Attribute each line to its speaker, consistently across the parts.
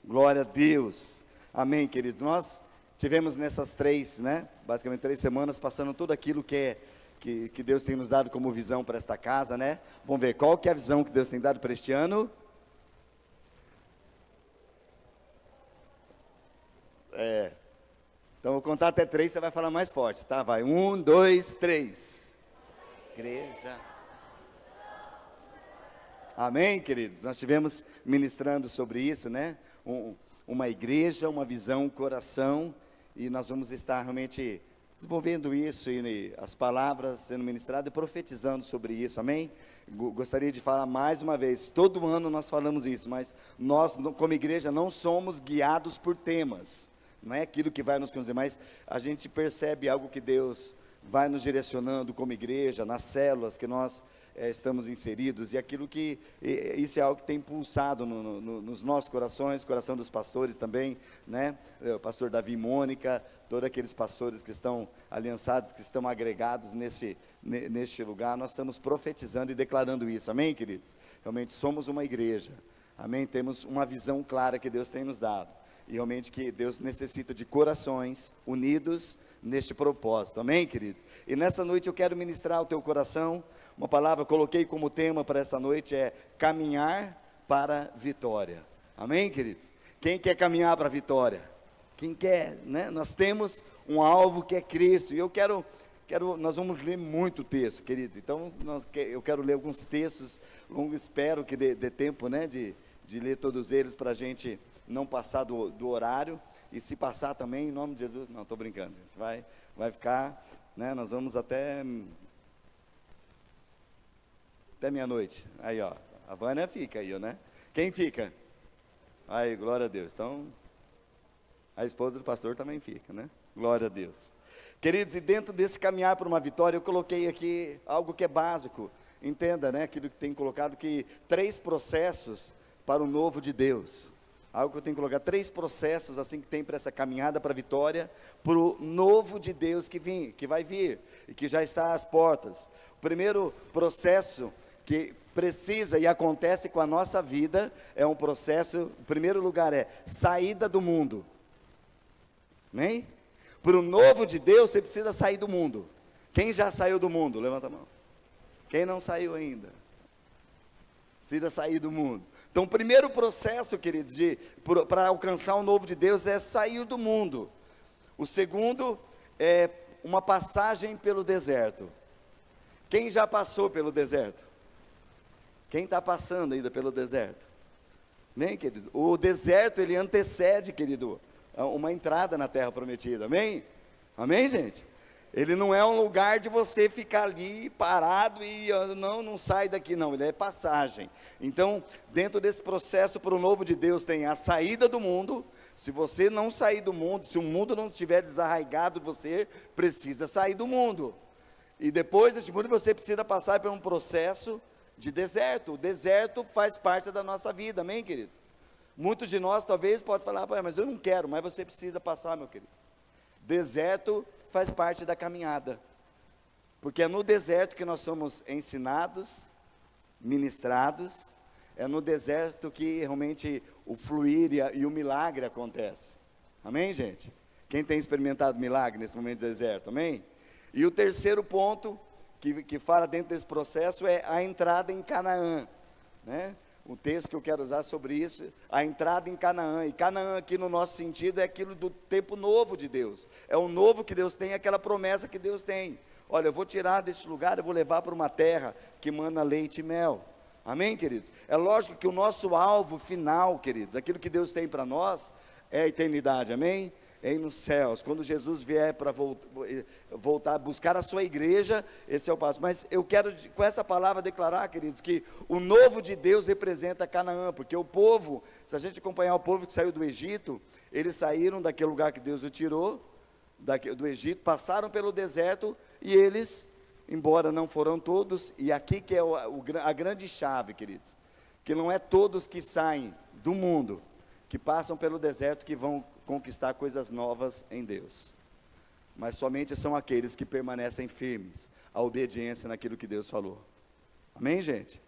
Speaker 1: Glória a Deus. Amém, queridos. Nós tivemos nessas basicamente 3 semanas, passando tudo aquilo que Deus tem nos dado como visão para esta casa, né? Vamos ver, qual que é a visão que Deus tem dado para este ano? Então, eu vou contar até 3, você vai falar mais forte, tá? Vai, 1, 2, 3. Igreja. Amém, queridos? Nós estivemos ministrando sobre isso, né? Uma igreja, uma visão, um coração, e nós vamos estar realmente desenvolvendo isso, e as palavras sendo ministradas e profetizando sobre isso, amém? Gostaria de falar mais uma vez, todo ano nós falamos isso, mas nós, como igreja, não somos guiados por temas, não é aquilo que vai nos conduzir, mas a gente percebe algo que Deus vai nos direcionando como igreja, nas células que nós estamos inseridos, e aquilo que, isso é algo que tem pulsado nos nossos corações, coração dos pastores também, né? O pastor Davi e Mônica, todos aqueles pastores que estão aliançados, que estão agregados neste lugar, nós estamos profetizando e declarando isso, amém, queridos? Realmente somos uma igreja, amém? Temos uma visão clara que Deus tem nos dado, e realmente que Deus necessita de corações unidos neste propósito, amém, queridos? E nessa noite eu quero ministrar ao teu coração uma palavra, coloquei como tema para essa noite, caminhar para a vitória, amém, queridos? Quem quer caminhar para a vitória? Quem quer, né? Nós temos um alvo que é Cristo, e nós vamos ler muito texto, querido, então eu quero ler alguns textos longos, espero que dê tempo, né, de ler todos eles, para a gente não passar do horário, e se passar também, em nome de Jesus, não, estou brincando, gente, vai ficar, né, nós vamos até meia-noite, aí ó, a Vânia fica aí, né, quem fica? Aí, glória a Deus, então, a esposa do pastor também fica, né, glória a Deus. Queridos, e dentro desse caminhar para uma vitória, eu coloquei aqui algo que é básico, entenda, né, aquilo que tem colocado, que 3 processos para o novo de Deus, algo que eu tenho que colocar, 3 processos assim que tem para essa caminhada para a vitória, para o novo de Deus que vai vir, e que já está às portas. O primeiro processo que precisa e acontece com a nossa vida, é um processo, em primeiro lugar saída do mundo, amém? Para o novo de Deus, você precisa sair do mundo. Quem já saiu do mundo? Levanta a mão. Quem não saiu ainda? Precisa sair do mundo. Então, o primeiro processo, queridos, para alcançar o novo de Deus é sair do mundo. O segundo é uma passagem pelo deserto. Quem já passou pelo deserto? Quem está passando ainda pelo deserto? Amém, querido? O deserto, ele antecede, querido, uma entrada na terra prometida, amém? Amém, gente? Ele não é um lugar de você ficar ali parado e não sai daqui, não, ele é passagem. Então, dentro desse processo para o novo de Deus tem a saída do mundo. Se você não sair do mundo, se o mundo não estiver desarraigado, você precisa sair do mundo. E depois desse mundo você precisa passar por um processo de deserto. O deserto faz parte da nossa vida, amém, querido? Muitos de nós talvez podem falar, mas eu não quero, mas você precisa passar, meu querido. Deserto faz parte da caminhada, porque é no deserto que nós somos ensinados, ministrados, é no deserto que realmente o fluir e o milagre acontece, amém, gente? Quem tem experimentado milagre nesse momento de deserto, amém? E o terceiro ponto, que fala dentro desse processo, é a entrada em Canaã, né? O texto que eu quero usar sobre isso, a entrada em Canaã, e Canaã aqui no nosso sentido é aquilo do tempo novo de Deus, é o novo que Deus tem, aquela promessa que Deus tem, olha, eu vou tirar deste lugar, eu vou levar para uma terra que mana leite e mel, amém, queridos? É lógico que o nosso alvo final, queridos, aquilo que Deus tem para nós, é a eternidade, amém? É nos céus, quando Jesus vier para voltar a buscar a sua igreja, esse é o passo. Mas eu quero com essa palavra declarar, queridos, que o novo de Deus representa Canaã, porque o povo, se a gente acompanhar o povo que saiu do Egito, eles saíram daquele lugar que Deus o tirou, do Egito, passaram pelo deserto, e eles, embora não foram todos, e aqui que é a grande chave, queridos, que não é todos que saem do mundo, que passam pelo deserto, que vão conquistar coisas novas em Deus, mas somente são aqueles que permanecem firmes, a obediência naquilo que Deus falou, amém, gente?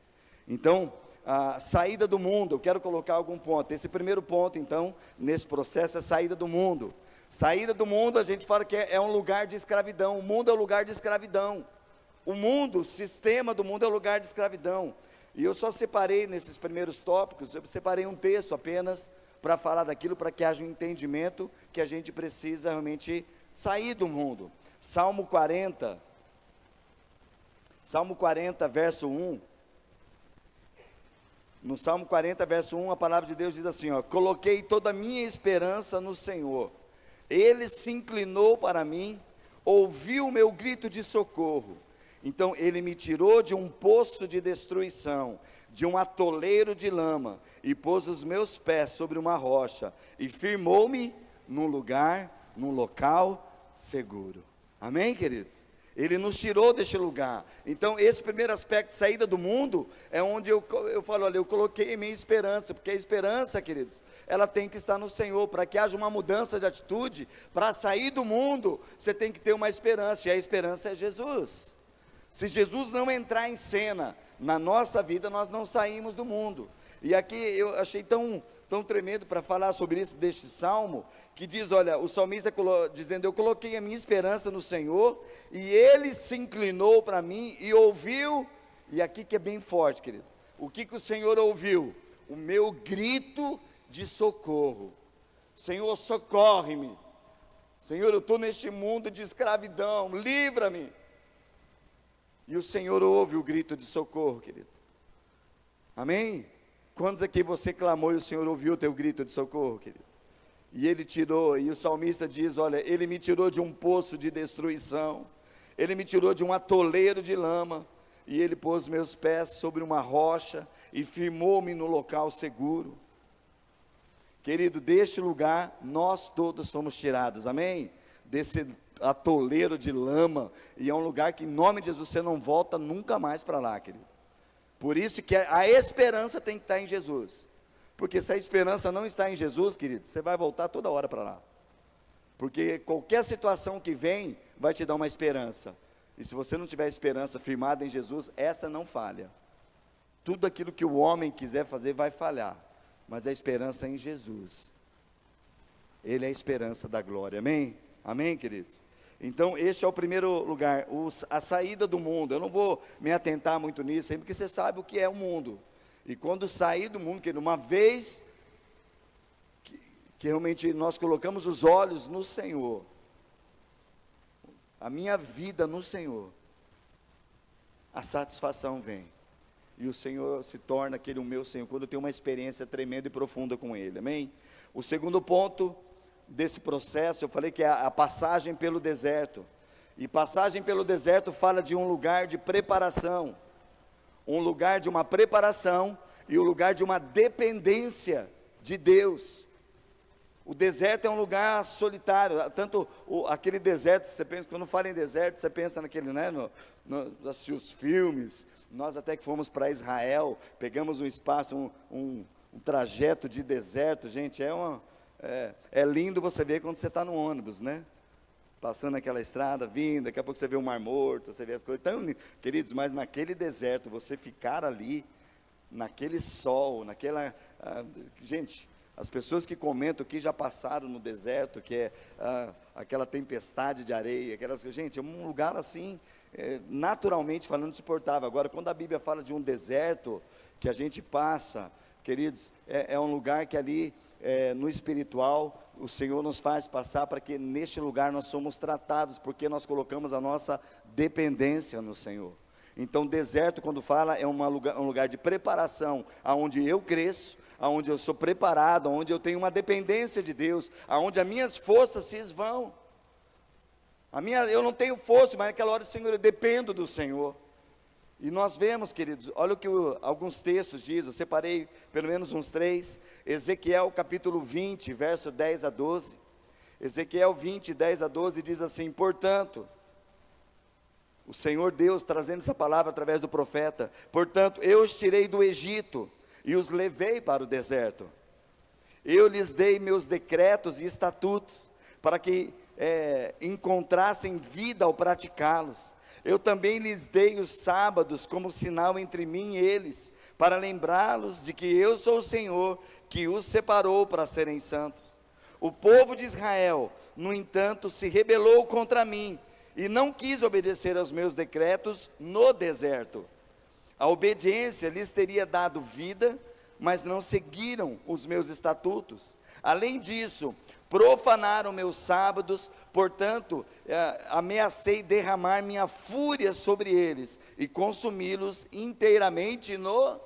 Speaker 1: Então, a saída do mundo. Eu quero colocar algum ponto. Esse primeiro ponto, então, nesse processo, é a saída do mundo. Saída do mundo, a gente fala que é um lugar de escravidão. O mundo é um lugar de escravidão. O mundo, o sistema do mundo é um lugar de escravidão. E eu só separei nesses primeiros tópicos, eu separei um texto apenas para falar daquilo, para que haja um entendimento que a gente precisa realmente sair do mundo. Salmo 40, verso 1. No Salmo 40, verso 1, a palavra de Deus diz assim, ó: coloquei toda a minha esperança no Senhor. Ele se inclinou para mim, ouviu o meu grito de socorro. Então ele me tirou de um poço de destruição, de um atoleiro de lama, e pôs os meus pés sobre uma rocha, e firmou-me num local seguro. Amém, queridos? Ele nos tirou deste lugar. Então esse primeiro aspecto, saída do mundo, é onde eu falo, olha, eu coloquei minha esperança, porque a esperança, queridos, ela tem que estar no Senhor. Para que haja uma mudança de atitude, para sair do mundo, você tem que ter uma esperança, e a esperança é Jesus. Se Jesus não entrar em cena na nossa vida, nós não saímos do mundo. E aqui eu achei tão tremendo para falar sobre isso, deste salmo, que diz, olha, o salmista dizendo, eu coloquei a minha esperança no Senhor, e Ele se inclinou para mim e ouviu, e aqui que é bem forte, querido, o que o Senhor ouviu? O meu grito de socorro. Senhor, socorre-me. Senhor, eu estou neste mundo de escravidão, livra-me. E o Senhor ouve o grito de socorro, querido. Amém? Quantos aqui você clamou e o Senhor ouviu o teu grito de socorro, querido? E Ele tirou, e o salmista diz, olha, Ele me tirou de um poço de destruição, Ele me tirou de um atoleiro de lama, e Ele pôs meus pés sobre uma rocha, e firmou-me no local seguro. Querido, deste lugar, nós todos somos tirados, amém? Desse atoleiro de lama, e é um lugar que em nome de Jesus você não volta nunca mais para lá, querido. Por isso que a esperança tem que estar em Jesus, porque se a esperança não está em Jesus, querido, você vai voltar toda hora para lá, porque qualquer situação que vem, vai te dar uma esperança, e se você não tiver esperança firmada em Jesus, essa não falha. Tudo aquilo que o homem quiser fazer vai falhar, mas a esperança é em Jesus. Ele é a esperança da glória, amém? Amém, queridos? Então, este é o primeiro lugar, a saída do mundo. Eu não vou me atentar muito nisso, porque você sabe o que é o mundo. E quando sair do mundo, querido, uma vez que realmente nós colocamos os olhos no Senhor, a minha vida no Senhor, a satisfação vem. E o Senhor se torna aquele o meu Senhor, quando eu tenho uma experiência tremenda e profunda com Ele, amém? O segundo ponto desse processo, eu falei que é a passagem pelo deserto, e passagem pelo deserto fala de um lugar de preparação, um lugar de uma preparação, e o lugar de uma dependência de Deus. O deserto é um lugar solitário, tanto aquele deserto, você pensa, quando fala em deserto, você pensa naquele, né, assistir os filmes, nós até que fomos para Israel, pegamos um espaço, um trajeto de deserto, gente, é lindo você ver quando você está no ônibus, né? Passando aquela estrada, vindo, daqui a pouco você vê o Mar Morto, você vê as coisas tão lindas. Queridos, mas naquele deserto, você ficar ali, naquele sol, gente, as pessoas que comentam que já passaram no deserto, que é aquela tempestade de areia, gente, é um lugar assim, naturalmente falando, insuportável. Agora, quando a Bíblia fala de um deserto que a gente passa, queridos, é um lugar que ali, no espiritual, o Senhor nos faz passar para que neste lugar nós somos tratados, porque nós colocamos a nossa dependência no Senhor. Então deserto, quando fala, é um lugar de preparação, aonde eu cresço, aonde eu sou preparado, aonde eu tenho uma dependência de Deus, aonde as minhas forças se esvão. Eu não tenho força, mas naquela hora, Senhor, eu dependo do Senhor. E nós vemos, queridos, olha o que alguns textos dizem, eu separei pelo menos uns 3, Ezequiel capítulo 20, verso 10 a 12, Ezequiel 20, 10 a 12 diz assim, portanto, o Senhor Deus trazendo essa palavra através do profeta, portanto, eu os tirei do Egito e os levei para o deserto, eu lhes dei meus decretos e estatutos, para que encontrassem vida ao praticá-los. Eu também lhes dei os sábados como sinal entre mim e eles, para lembrá-los de que eu sou o Senhor, que os separou para serem santos. O povo de Israel, no entanto, se rebelou contra mim, e não quis obedecer aos meus decretos no deserto. A obediência lhes teria dado vida, mas não seguiram os meus estatutos. Além disso, profanaram meus sábados, portanto, ameacei derramar minha fúria sobre eles e consumi-los inteiramente no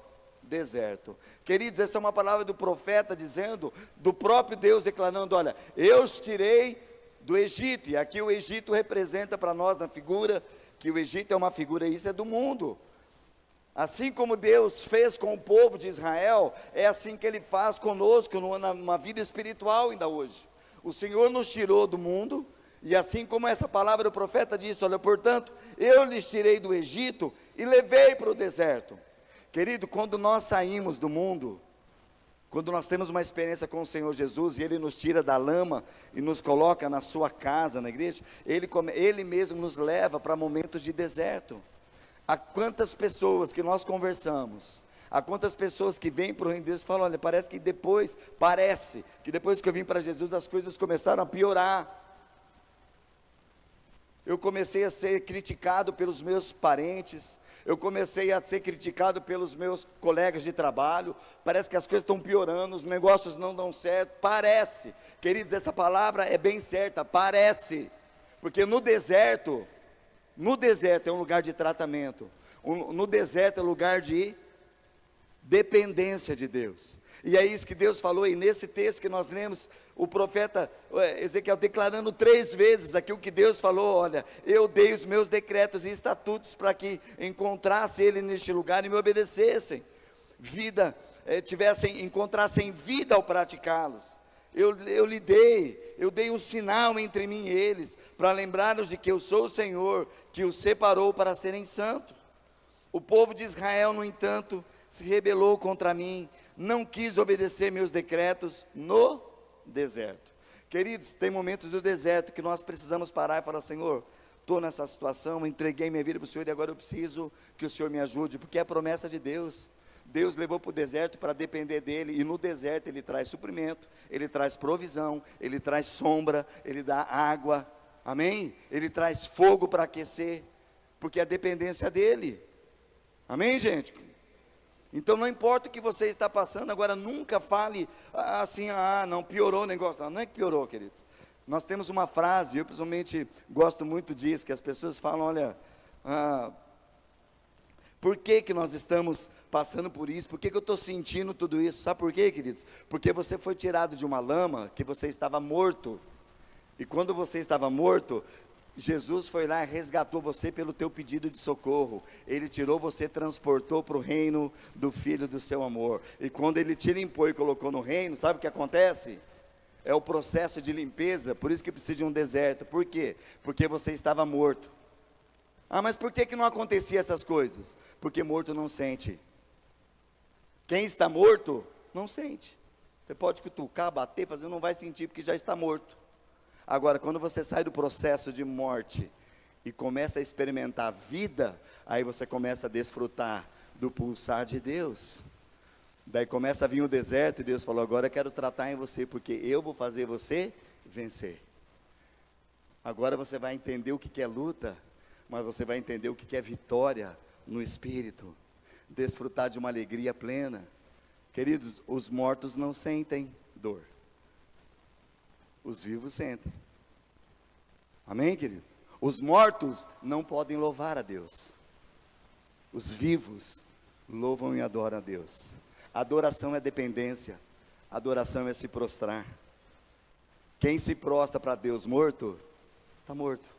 Speaker 1: deserto. Queridos, essa é uma palavra do profeta dizendo, do próprio Deus declarando: olha, eu os tirei do Egito, e aqui o Egito representa para nós na figura, que o Egito é uma figura, isso é do mundo. Assim como Deus fez com o povo de Israel, é assim que Ele faz conosco, numa vida espiritual ainda hoje. O Senhor nos tirou do mundo, e assim como essa palavra do profeta diz, olha, portanto, eu lhes tirei do Egito e levei para o deserto. Querido, quando nós saímos do mundo, quando nós temos uma experiência com o Senhor Jesus, e Ele nos tira da lama, e nos coloca na sua casa, na igreja, Ele mesmo nos leva para momentos de deserto. Há quantas pessoas que nós conversamos, há quantas pessoas que vêm para o reino de Deus e falam: olha, parece que depois que eu vim para Jesus, as coisas começaram a piorar. Eu comecei a ser criticado pelos meus parentes, eu comecei a ser criticado pelos meus colegas de trabalho, parece que as coisas estão piorando, os negócios não dão certo, parece. Queridos, essa palavra é bem certa, parece, porque no deserto é um lugar de tratamento, no deserto é um lugar de dependência de Deus, e é isso que Deus falou, e nesse texto que nós lemos, o profeta Ezequiel declarando 3 vezes aqui o que Deus falou: olha, eu dei os meus decretos e estatutos para que encontrasse ele neste lugar e me obedecessem, encontrassem vida ao praticá-los. Eu dei um sinal entre mim e eles, para lembrá-los de que eu sou o Senhor, que os separou para serem santos. O povo de Israel, no entanto, se rebelou contra mim, não quis obedecer meus decretos no deserto. Queridos, tem momentos do deserto que nós precisamos parar e falar: Senhor, estou nessa situação, entreguei minha vida para o Senhor, e agora eu preciso que o Senhor me ajude, porque é a promessa de Deus. Deus levou para o deserto para depender dEle, e no deserto Ele traz suprimento, Ele traz provisão, Ele traz sombra, Ele dá água, amém? Ele traz fogo para aquecer, porque é a dependência dEle, amém, gente? Então não importa o que você está passando, agora nunca fale assim: não, piorou o negócio. Não é que piorou, queridos. Nós temos uma frase, eu pessoalmente gosto muito disso, que as pessoas falam: olha, por que nós estamos passando por isso? Por que eu estou sentindo tudo isso? Sabe por quê, queridos? Porque você foi tirado de uma lama que você estava morto, e quando você estava morto, Jesus foi lá e resgatou você pelo teu pedido de socorro. Ele tirou você, transportou para o reino do Filho do seu amor, e quando Ele te limpou e colocou no reino, sabe o que acontece? É o processo de limpeza. Por isso que precisa de um deserto. Por quê? Porque você estava morto. Mas por que não acontecia essas coisas? Porque morto não sente. Quem está morto, não sente. Você pode cutucar, bater, fazer, não vai sentir, porque já está morto. Agora, quando você sai do processo de morte e começa a experimentar vida, aí você começa a desfrutar do pulsar de Deus. Daí começa a vir o deserto, e Deus falou: agora eu quero tratar em você, porque eu vou fazer você vencer. Agora você vai entender o que é luta, mas você vai entender o que é vitória no Espírito, desfrutar de uma alegria plena. Queridos, os mortos não sentem dor, os vivos sentem, amém, queridos? Os mortos não podem louvar a Deus, os vivos louvam e adoram a Deus. Adoração é dependência, adoração é se prostrar. Quem se prostra para Deus morto, está morto.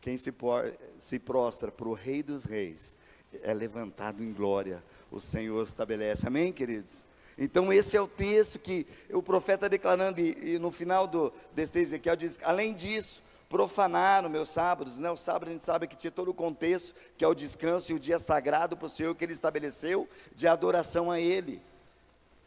Speaker 1: Quem se prostra para o Rei dos Reis, é levantado em glória, o Senhor estabelece, amém, queridos? Então esse é o texto que o profeta está declarando, e no final desse texto Ezequiel diz: além disso, profanaram meus sábados, né? O sábado a gente sabe que tinha todo o contexto, que é o descanso e o dia sagrado para o Senhor, que Ele estabeleceu, de adoração a Ele,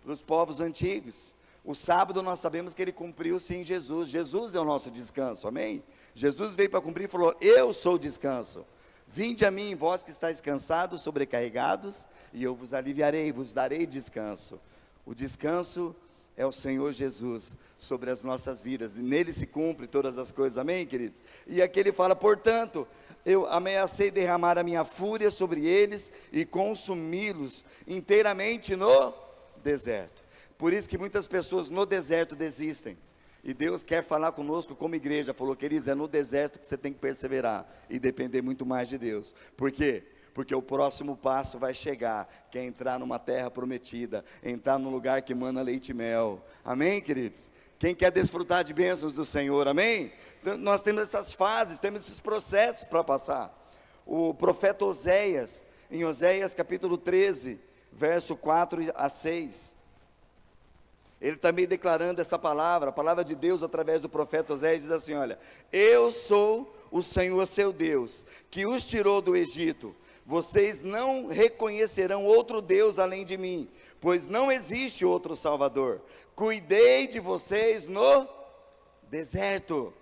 Speaker 1: para os povos antigos. O sábado nós sabemos que Ele cumpriu-se em Jesus. Jesus é o nosso descanso, amém? Jesus veio para cumprir e falou: eu sou o descanso. Vinde a mim, vós que estáis cansados, sobrecarregados, e eu vos aliviarei, vos darei descanso. O descanso é o Senhor Jesus sobre as nossas vidas, e nele se cumpre todas as coisas, amém, queridos? E aqui ele fala, portanto, eu ameacei derramar a minha fúria sobre eles e consumi-los inteiramente no deserto. Por isso que muitas pessoas no deserto desistem. E Deus quer falar conosco como igreja, falou, queridos, é no deserto que você tem que perseverar e depender muito mais de Deus. Por quê? Porque o próximo passo vai chegar, que é entrar numa terra prometida, entrar num lugar que emana leite e mel. Amém, queridos? Quem quer desfrutar de bênçãos do Senhor, amém? Então, nós temos essas fases, temos esses processos para passar. O profeta Oséias, em Oséias capítulo 13, verso 4 a 6, ele também declarando essa palavra, a palavra de Deus através do profeta Oséias, diz assim, olha, eu sou o Senhor seu Deus, que os tirou do Egito, vocês não reconhecerão outro Deus além de mim, pois não existe outro Salvador, cuidei de vocês no deserto,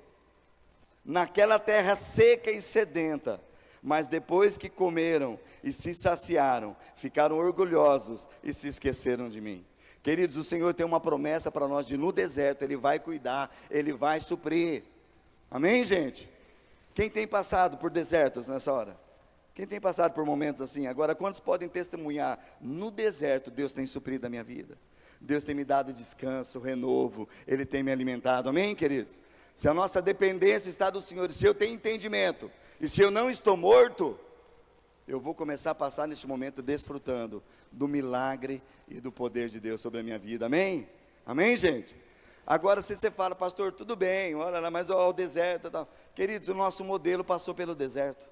Speaker 1: naquela terra seca e sedenta, mas depois que comeram e se saciaram, ficaram orgulhosos e se esqueceram de mim. Queridos, o Senhor tem uma promessa para nós de no deserto, Ele vai cuidar, Ele vai suprir, amém, gente? Quem tem passado por desertos nessa hora? Quem tem passado por momentos assim? Agora, quantos podem testemunhar? No deserto, Deus tem suprido a minha vida, Deus tem me dado descanso, renovo, Ele tem me alimentado, amém, queridos? Se a nossa dependência está do Senhor, se eu tenho entendimento, e se eu não estou morto, eu vou começar a passar neste momento desfrutando do milagre e do poder de Deus sobre a minha vida, amém? Amém, gente? Agora, se você fala, pastor, tudo bem, olha lá, mas o deserto e tal. Queridos, o nosso modelo passou pelo deserto,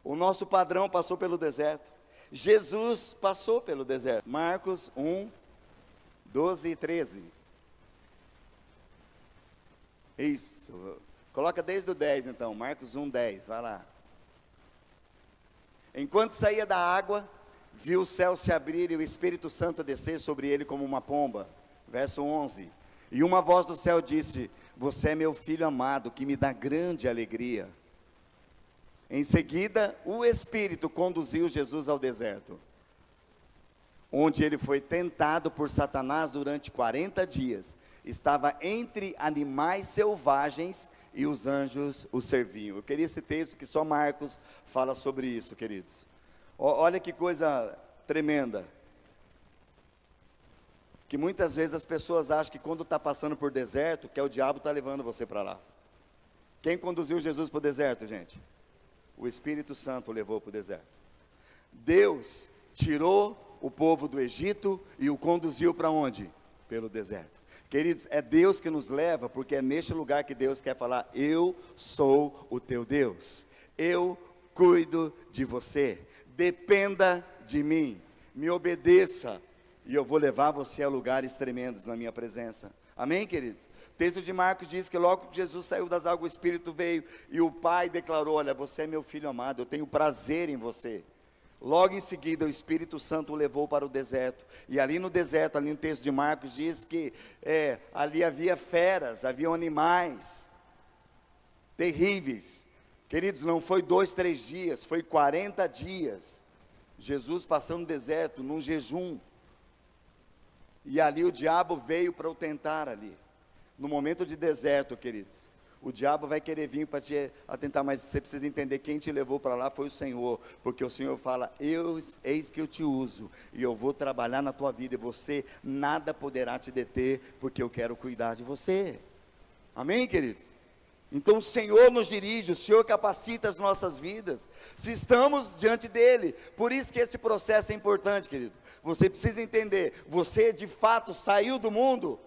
Speaker 1: o nosso padrão passou pelo deserto, Jesus passou pelo deserto. Marcos 1, 12 e 13, isso, coloca desde o 10 então, Marcos 1, 10, vai lá. Enquanto saía da água, viu o céu se abrir e o Espírito Santo descer sobre ele como uma pomba. Verso 11, e uma voz do céu disse, você é meu filho amado, que me dá grande alegria. Em seguida, o Espírito conduziu Jesus ao deserto, onde ele foi tentado por Satanás durante 40 dias. Estava entre animais selvagens e os anjos o serviam. Eu queria esse texto que só Marcos fala sobre isso, queridos. Olha que coisa tremenda, que muitas vezes as pessoas acham que quando está passando por deserto, que é o diabo está levando você para lá. Quem conduziu Jesus para o deserto, gente? O Espírito Santo o levou para o deserto. Deus tirou o povo do Egito e o conduziu para onde? Pelo deserto. Queridos, é Deus que nos leva, porque é neste lugar que Deus quer falar, eu sou o teu Deus, eu cuido de você, dependa de mim, me obedeça, e eu vou levar você a lugares tremendos na minha presença, amém, queridos? O texto de Marcos diz que logo que Jesus saiu das águas, o Espírito veio, e o Pai declarou, olha, você é meu filho amado, eu tenho prazer em você. Logo em seguida o Espírito Santo o levou para o deserto, e ali no deserto, ali no texto de Marcos diz que ali havia feras, haviam animais terríveis, queridos, não foi 2, 3 dias, foi 40 dias, Jesus passando no deserto, num jejum, e ali o diabo veio para o tentar ali, no momento de deserto, queridos. O diabo vai querer vir para te atentar, mas você precisa entender, quem te levou para lá foi o Senhor, porque o Senhor fala, eis que eu te uso, e eu vou trabalhar na tua vida, e você, nada poderá te deter, porque eu quero cuidar de você, amém, queridos? Então o Senhor nos dirige, o Senhor capacita as nossas vidas, se estamos diante dEle, por isso que esse processo é importante, querido, você precisa entender, você de fato saiu do mundo,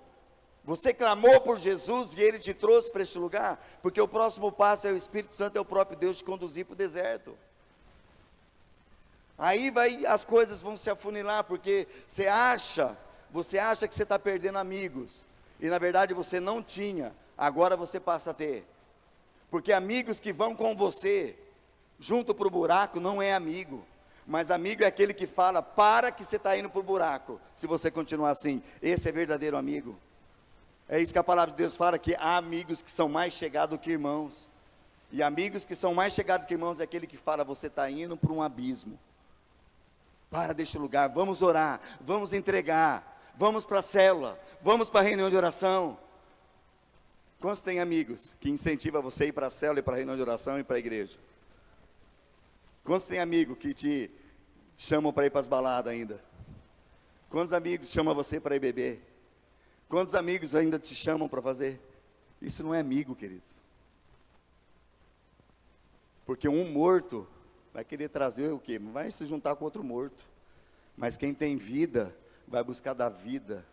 Speaker 1: você clamou por Jesus e Ele te trouxe para este lugar, porque o próximo passo é o Espírito Santo, é o próprio Deus te conduzir para o deserto. Aí as coisas vão se afunilar, porque você acha que você está perdendo amigos, e na verdade você não tinha, agora você passa a ter, porque amigos que vão com você, junto para o buraco, não é amigo, mas amigo é aquele que fala, para que você está indo para o buraco, se você continuar assim, esse é verdadeiro amigo. É isso que a palavra de Deus fala, que há amigos que são mais chegados que irmãos. E amigos que são mais chegados que irmãos é aquele que fala, você está indo para um abismo. Para deste lugar, vamos orar, vamos entregar, vamos para a célula, vamos para a reunião de oração. Quantos tem amigos que incentivam você a ir para a célula, e para a reunião de oração e para a igreja? Quantos tem amigos que te chamam para ir para as baladas ainda? Quantos amigos chamam você para ir beber? Quantos amigos ainda te chamam para fazer? Isso não é amigo, queridos. Porque um morto vai querer trazer o quê? Vai se juntar com outro morto. Mas quem tem vida, vai buscar da vida,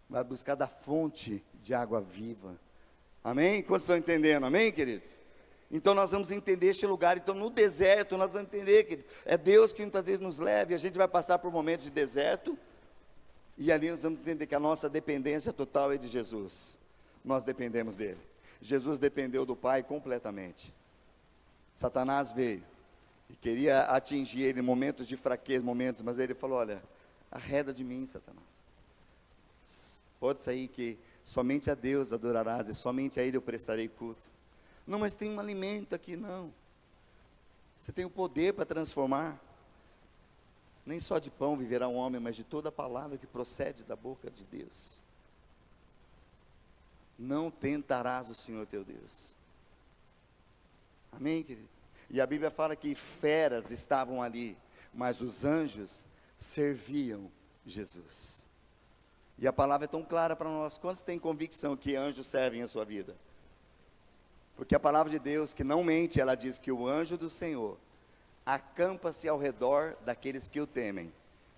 Speaker 1: vai buscar da fonte de água viva. Amém? Quantos estão entendendo? Amém, queridos? Então nós vamos entender este lugar. Então no deserto nós vamos entender, queridos, é Deus que muitas vezes nos leva, e a gente vai passar por momentos de deserto, e ali nós vamos entender que a nossa dependência total é de Jesus. Nós dependemos dele. Jesus dependeu do Pai completamente. Satanás veio e queria atingir ele em momentos de fraqueza, mas ele falou, olha, arreda de mim, Satanás. Pode sair que somente a Deus adorarás e somente a Ele eu prestarei culto. Não, mas tem um alimento aqui, não. Você tem o poder para transformar. Nem só de pão viverá um homem, mas de toda a palavra que procede da boca de Deus. Não tentarás o Senhor teu Deus. Amém, queridos? E a Bíblia fala que feras estavam ali, mas os anjos serviam Jesus. E a palavra é tão clara para nós. Quantos têm convicção que anjos servem a sua vida? Porque a palavra de Deus, que não mente, ela diz que o anjo do Senhor acampa-se ao redor daqueles que o temem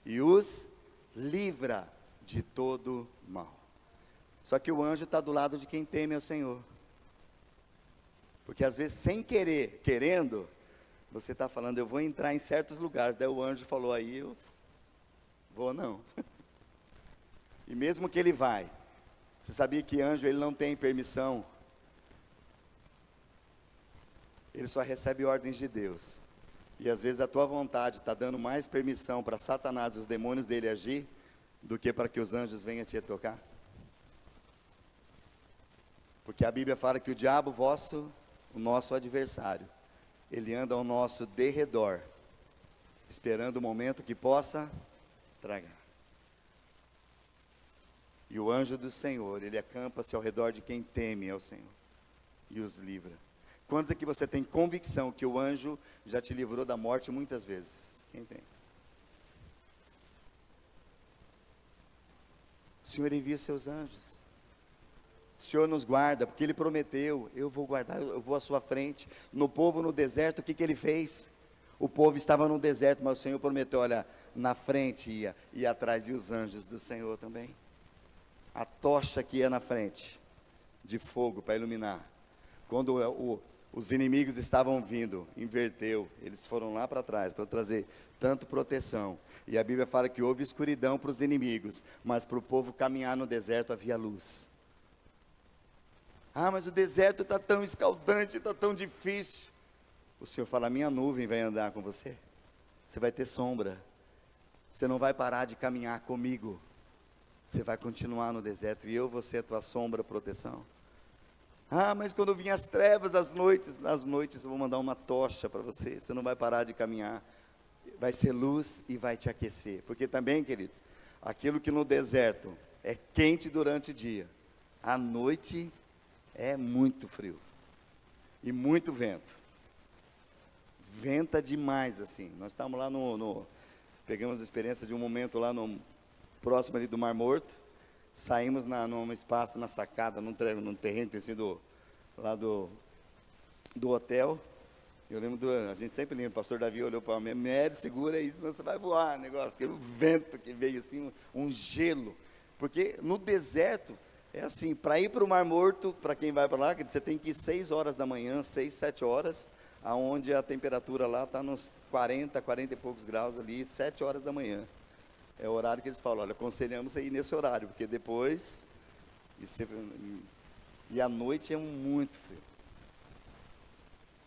Speaker 1: e os livra de todo mal. Só que o anjo está do lado de quem teme ao Senhor. Porque às vezes, sem querer, querendo, você está falando, eu vou entrar em certos lugares. Daí o anjo falou, aí eu vou não. E mesmo que ele vai, você sabia que anjo ele não tem permissão? Ele só recebe ordens de Deus. E às vezes a tua vontade está dando mais permissão para Satanás e os demônios dele agir, do que para que os anjos venham te tocar. Porque a Bíblia fala que o diabo o nosso adversário, ele anda ao nosso derredor, esperando o momento que possa tragar. E o anjo do Senhor, ele acampa-se ao redor de quem teme ao Senhor e os livra. Quantos aqui você tem convicção que o anjo já te livrou da morte muitas vezes? Quem tem? O Senhor envia seus anjos. O Senhor nos guarda, porque Ele prometeu, eu vou guardar, eu vou à sua frente. No povo no deserto, o que Ele fez? O povo estava no deserto, mas o Senhor prometeu, olha, na frente ia, e atrás ia os anjos do Senhor também. A tocha que ia na frente, de fogo para iluminar. Quando os inimigos estavam vindo, inverteu, eles foram lá para trás, para trazer tanto proteção. E a Bíblia fala que houve escuridão para os inimigos, mas para o povo caminhar no deserto havia luz. Ah, mas o deserto está tão escaldante, está tão difícil. O Senhor fala, minha nuvem vai andar com você. Você vai ter sombra. Você não vai parar de caminhar comigo. Você vai continuar no deserto e eu vou ser a tua sombra, proteção. Ah, mas quando vinha as trevas, nas noites eu vou mandar uma tocha para você. Você não vai parar de caminhar. Vai ser luz e vai te aquecer. Porque também, queridos, aquilo que no deserto é quente durante o dia, à noite é muito frio. E muito vento. Venta demais assim. Nós estávamos lá pegamos a experiência de um momento lá próximo ali do Mar Morto. Saímos num espaço, na sacada, num terreno tem sido lá do hotel. Eu lembro a gente sempre lembra, o pastor Davi olhou para mim, Mério, segura isso, senão você vai voar, negócio, aquele vento que veio assim, um gelo. Porque no deserto, é assim, para ir para o Mar Morto, para quem vai para lá, você tem que ir 6 horas da manhã, 6, 7 horas, aonde a temperatura lá está nos 40 e poucos graus ali, 7 horas da manhã. É o horário que eles falam, olha, aconselhamos você ir nesse horário, porque depois, e à noite é muito frio.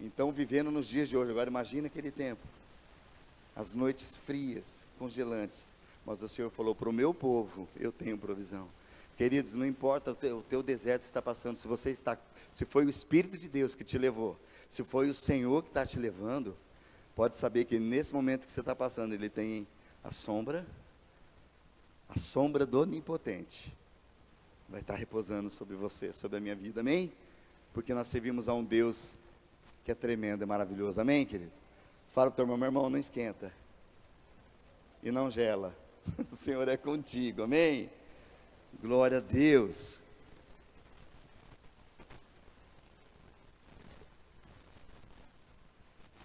Speaker 1: Então, vivendo nos dias de hoje, agora imagina aquele tempo, as noites frias, congelantes, mas o Senhor falou, para o meu povo, eu tenho provisão. Queridos, não importa o teu deserto que está passando, se foi o Espírito de Deus que te levou, se foi o Senhor que está te levando, pode saber que nesse momento que você está passando, Ele tem a sombra do Onipotente, vai estar repousando sobre você, sobre a minha vida, amém? Porque nós servimos a um Deus que é tremendo, é maravilhoso, amém, querido? Fala para o teu irmão, meu irmão, não esquenta, e não gela, o Senhor é contigo, amém? Glória a Deus.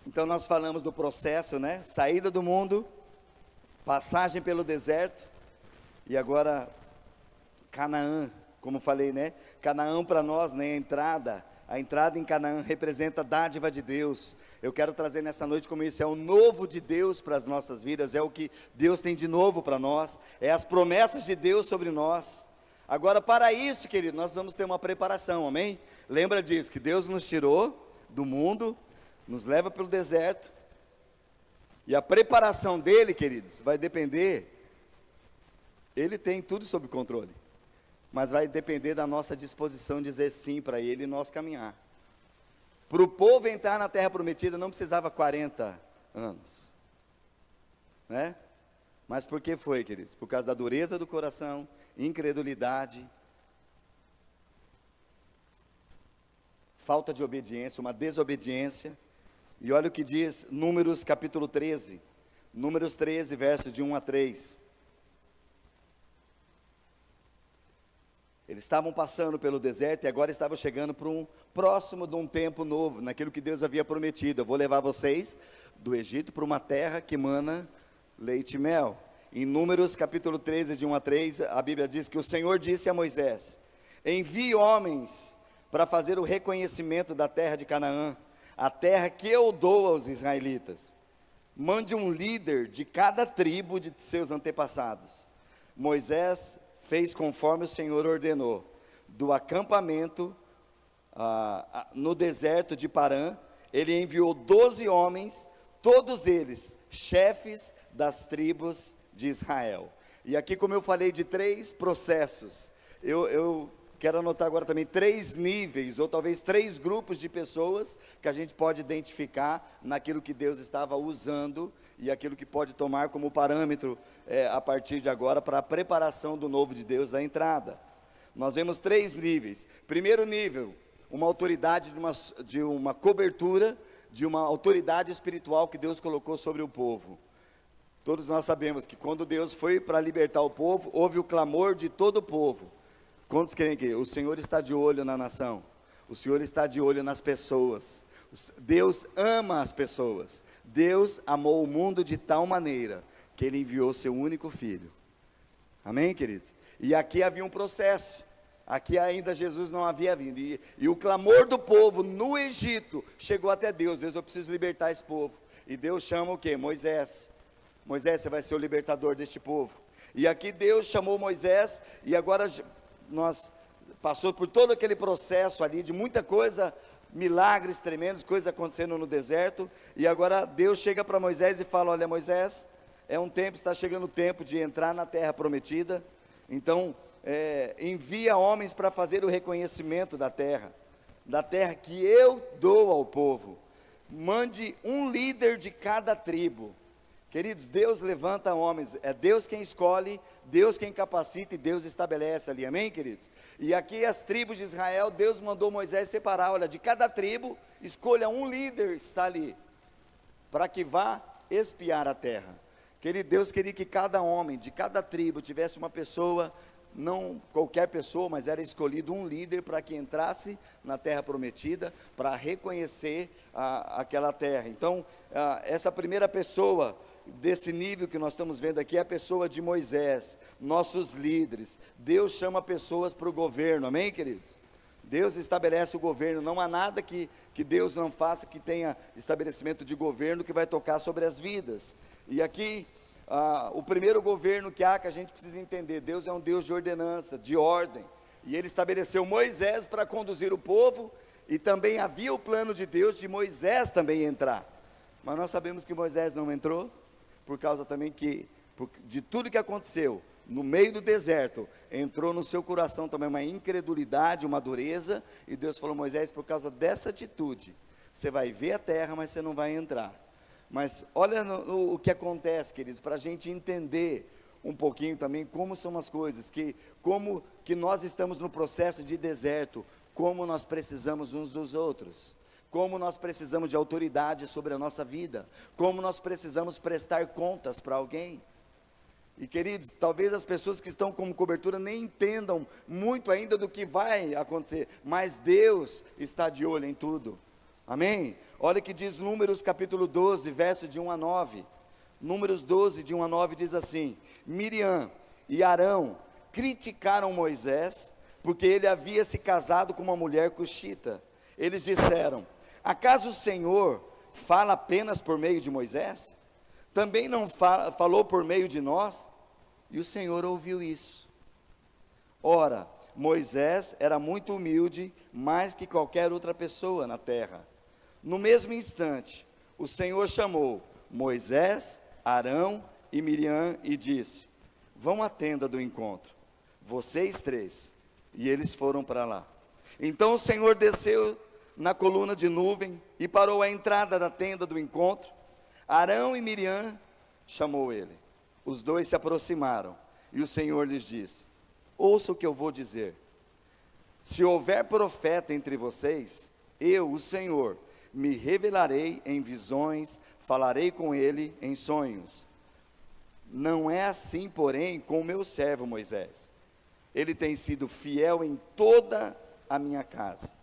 Speaker 1: Então nós falamos do processo, né? Saída do mundo, passagem pelo deserto, e agora Canaã, como falei, né? Canaã para nós, né? A entrada em Canaã representa a dádiva de Deus. Eu quero trazer nessa noite como isso é o novo de Deus para as nossas vidas, é o que Deus tem de novo para nós, é as promessas de Deus sobre nós. Agora, para isso, querido, nós vamos ter uma preparação, amém? Lembra disso, que Deus nos tirou do mundo, nos leva pelo deserto, e a preparação dele, queridos, vai depender, ele tem tudo sob controle, mas vai depender da nossa disposição de dizer sim para ele e nós caminhar. Para o povo entrar na terra prometida não precisava 40 anos, né? Mas por que foi, queridos? Por causa da dureza do coração, incredulidade, falta de obediência, uma desobediência. E olha o que diz Números capítulo 13, Números 13, versos de 1 a 3. Eles estavam passando pelo deserto e agora estavam chegando para próximo de um tempo novo, naquilo que Deus havia prometido. Eu vou levar vocês do Egito para uma terra que mana leite e mel. Em Números capítulo 13, de 1 a 3, a Bíblia diz que o Senhor disse a Moisés: envie homens para fazer o reconhecimento da terra de Canaã, a terra que eu dou aos israelitas. Mande um líder de cada tribo de seus antepassados. Moisés fez conforme o Senhor ordenou. Do acampamento no deserto de Parã, ele enviou 12 homens, todos eles chefes das tribos de Israel. E aqui, como eu falei de 3 processos, eu quero anotar agora também 3 níveis, ou talvez 3 grupos de pessoas, que a gente pode identificar naquilo que Deus estava usando, e aquilo que pode tomar como parâmetro, a partir de agora, para a preparação do novo de Deus, da entrada. Nós vemos 3 níveis. Primeiro nível, uma autoridade de uma cobertura, de uma autoridade espiritual que Deus colocou sobre o povo. Todos nós sabemos que quando Deus foi para libertar o povo, houve o clamor de todo o povo. Quantos creem que o Senhor está de olho na nação? O Senhor está de olho nas pessoas. Deus ama as pessoas. Deus amou o mundo de tal maneira que Ele enviou seu único filho. Amém, queridos? E aqui havia um processo. Aqui ainda Jesus não havia vindo. E o clamor do povo no Egito chegou até Deus. Deus, eu preciso libertar esse povo. E Deus chama o quê? Moisés. Moisés, você vai ser o libertador deste povo. E aqui Deus chamou Moisés, e agora nós passou por todo aquele processo ali, de muita coisa, milagres tremendos, coisas acontecendo no deserto, e agora Deus chega para Moisés e fala: olha, Moisés, está chegando o tempo de entrar na terra prometida, então envia homens para fazer o reconhecimento da terra que eu dou ao povo. Mande um líder de cada tribo. Queridos, Deus levanta homens, é Deus quem escolhe, Deus quem capacita e Deus estabelece ali, amém, queridos? E aqui as tribos de Israel, Deus mandou Moisés separar, olha, de cada tribo, escolha um líder que está ali, para que vá espiar a terra. Querido, Deus queria que cada homem, de cada tribo, tivesse uma pessoa, não qualquer pessoa, mas era escolhido um líder para que entrasse na terra prometida, para reconhecer aquela terra. Então, essa primeira pessoa, desse nível que nós estamos vendo aqui, é a pessoa de Moisés, nossos líderes. Deus chama pessoas para o governo, amém, queridos? Deus estabelece o governo, não há nada que Deus não faça, que tenha estabelecimento de governo que vai tocar sobre as vidas. E aqui, o primeiro governo que a gente precisa entender: Deus é um Deus de ordenança, de ordem, e Ele estabeleceu Moisés para conduzir o povo, e também havia o plano de Deus de Moisés também entrar, mas nós sabemos que Moisés não entrou, por causa também de tudo que aconteceu, no meio do deserto, entrou no seu coração também uma incredulidade, uma dureza, e Deus falou: Moisés, por causa dessa atitude, você vai ver a terra, mas você não vai entrar. Mas olha o que acontece, queridos, para a gente entender um pouquinho também como são as coisas, como que nós estamos no processo de deserto, como nós precisamos uns dos outros, como nós precisamos de autoridade sobre a nossa vida, como nós precisamos prestar contas para alguém. E queridos, talvez as pessoas que estão como cobertura nem entendam muito ainda do que vai acontecer, mas Deus está de olho em tudo, amém? Olha que diz Números capítulo 12, verso de 1 a 9, Números 12, de 1 a 9 diz assim: Miriam e Arão criticaram Moisés, porque ele havia se casado com uma mulher cuxita. Eles disseram: acaso o Senhor fala apenas por meio de Moisés? Também não falou por meio de nós? E o Senhor ouviu isso. Ora, Moisés era muito humilde, mais que qualquer outra pessoa na terra. No mesmo instante, o Senhor chamou Moisés, Arão e Miriam e disse: vão à tenda do encontro, vocês três. E eles foram para lá. Então o Senhor desceu na coluna de nuvem e parou à entrada da tenda do encontro. Arão e Miriam chamou ele. Os dois se aproximaram e o Senhor lhes disse: ouça o que eu vou dizer. Se houver profeta entre vocês, eu, o Senhor, me revelarei em visões, falarei com ele em sonhos. Não é assim, porém, com o meu servo Moisés. Ele tem sido fiel em toda a minha casa.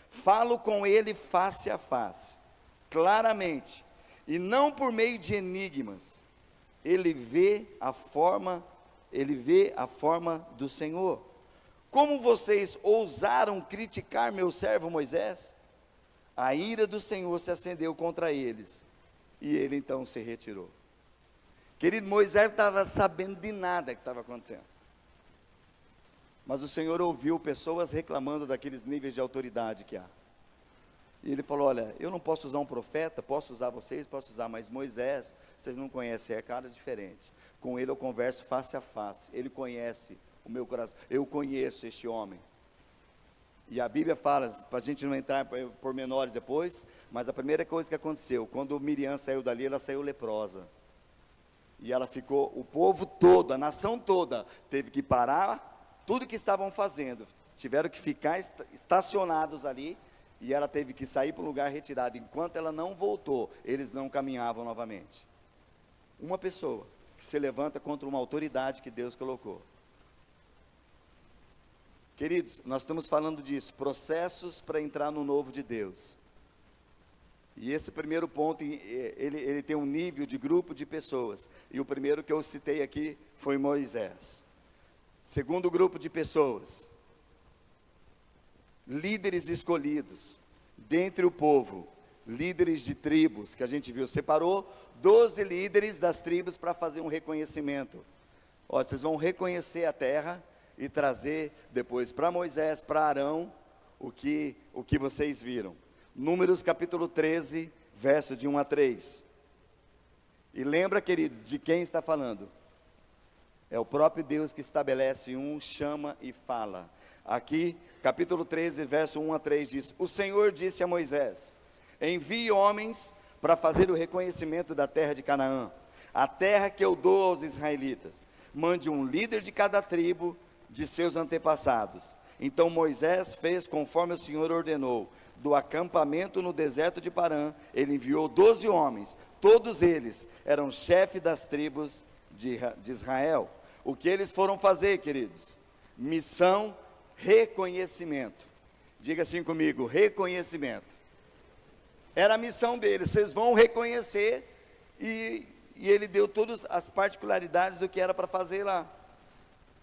Speaker 1: Falo com ele face a face, claramente, e não por meio de enigmas. Ele vê a forma do Senhor. Como vocês ousaram criticar meu servo Moisés? A ira do Senhor se acendeu contra eles, e ele então se retirou. Querido, Moisés não estava sabendo de nada que estava acontecendo. Mas o Senhor ouviu pessoas reclamando daqueles níveis de autoridade que há. E ele falou: olha, eu não posso usar um profeta, posso usar vocês, posso usar, mas Moisés, vocês não conhecem, é cara diferente. Com ele eu converso face a face, ele conhece o meu coração, eu conheço este homem. E a Bíblia fala, para a gente não entrar em pormenores depois, mas a primeira coisa que aconteceu, quando Miriam saiu dali, ela saiu leprosa. E ela ficou, o povo todo, a nação toda, teve que parar tudo que estavam fazendo, tiveram que ficar estacionados ali, e ela teve que sair para um lugar retirado. Enquanto ela não voltou, eles não caminhavam novamente. Uma pessoa que se levanta contra uma autoridade que Deus colocou. Queridos, nós estamos falando disso, processos para entrar no novo de Deus. E esse primeiro ponto, ele tem um nível de grupo de pessoas. E o primeiro que eu citei aqui foi Moisés. Segundo grupo de pessoas, líderes escolhidos, dentre o povo, líderes de tribos, que a gente viu, separou 12 líderes das tribos para fazer um reconhecimento. Ó, vocês vão reconhecer a terra e trazer depois para Moisés, para Arão, o que vocês viram. Números capítulo 13, verso de 1 a 3. E lembra, queridos, de quem está falando? É o próprio Deus que estabelece chama e fala. Aqui, capítulo 13, verso 1 a 3 diz: o Senhor disse a Moisés: envie homens para fazer o reconhecimento da terra de Canaã, a terra que eu dou aos israelitas. Mande um líder de cada tribo de seus antepassados. Então Moisés fez conforme o Senhor ordenou. Do acampamento no deserto de Parã, ele enviou 12 homens, todos eles eram chefes das tribos de Israel. O que eles foram fazer, queridos? Missão, reconhecimento. Diga assim comigo: reconhecimento. Era a missão deles, vocês vão reconhecer, e ele deu todas as particularidades do que era para fazer lá.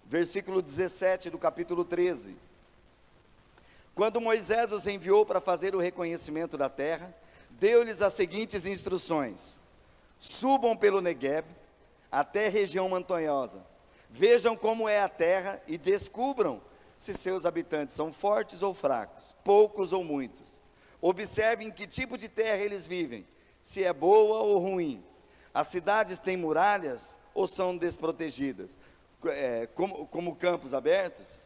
Speaker 1: Versículo 17 do capítulo 13. Quando Moisés os enviou para fazer o reconhecimento da terra, deu-lhes as seguintes instruções: subam pelo Negueb, até a região montanhosa, vejam como é a terra e descubram se seus habitantes são fortes ou fracos, poucos ou muitos. Observem que tipo de terra eles vivem, se é boa ou ruim. As cidades têm muralhas ou são desprotegidas? como campos abertos?